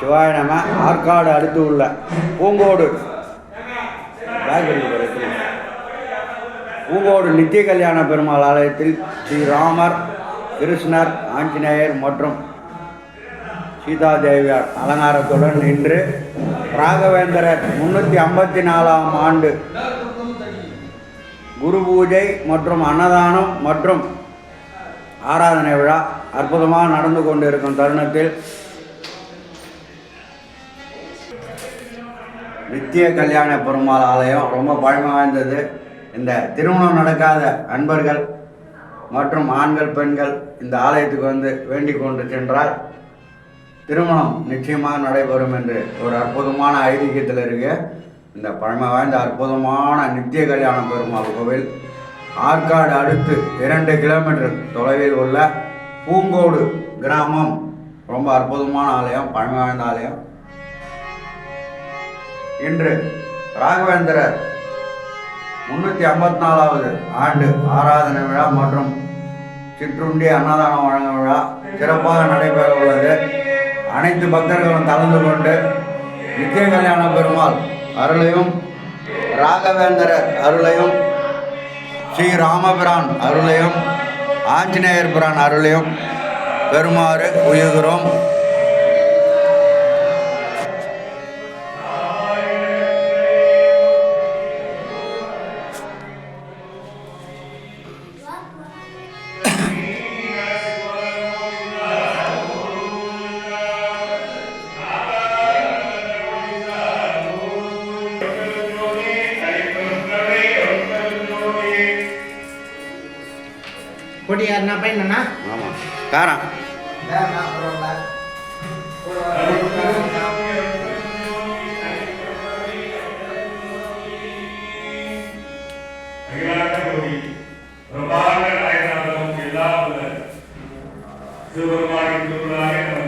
சிவாய நம. ஆற்காடு அடுத்து உள்ள பூங்கோடு பூங்கோடு நித்திய கல்யாண பெருமாள் ஆலயத்தில் ஸ்ரீராமர், கிருஷ்ணர், ஆஞ்சநேயர் மற்றும் சீதாதேவியார் அலங்காரத்துடன் இன்று ராகவேந்திரர் 354ஆம் ஆண்டு குரு பூஜை மற்றும் அன்னதானம் மற்றும் ஆராதனை விழா அற்புதமாக நடந்து கொண்டிருக்கும் தருணத்தில் நித்திய கல்யாண பெருமாள் ஆலயம் ரொம்ப பழமை வாய்ந்தது. இந்த திருமணம் நடக்காத அன்பர்கள் மற்றும் ஆண்கள் பெண்கள் இந்த ஆலயத்துக்கு வந்து வேண்டிக் கொண்டு சென்றால் திருமணம் நிச்சயமாக நடைபெறும் என்று ஒரு அற்புதமான ஐதீகத்தில் இருக்க இந்த பழமை வாய்ந்த அற்புதமான நித்திய கல்யாண பெருமாள் கோவில் ஆற்காடு அடுத்து 2 கிலோமீட்டர் தொலைவில் உள்ள பூங்கோடு கிராமம். ரொம்ப அற்புதமான ஆலயம், பழமை வாய்ந்த ஆலயம். இன்று ராகவேந்திரர் 354வது ஆண்டு ஆராதனை விழா மற்றும் சிற்றுண்டி அன்னதானம் வழங்கும் விழா சிறப்பாக நடைபெற உள்ளது. அனைத்து பக்தர்களும் கலந்து கொண்டு நித்திய கல்யாண பெருமாள் அருளையும், ராகவேந்திரர் அருளையும், ஸ்ரீராமபிரான் அருளையும், ஆஞ்சநேயர் பிரான் அருளையும் பெறுமாறு உயிர்கிறோம். கொடி என்ன பையனா? ஆமாம், காரம் சிவபெருமானின் திருவிழாவை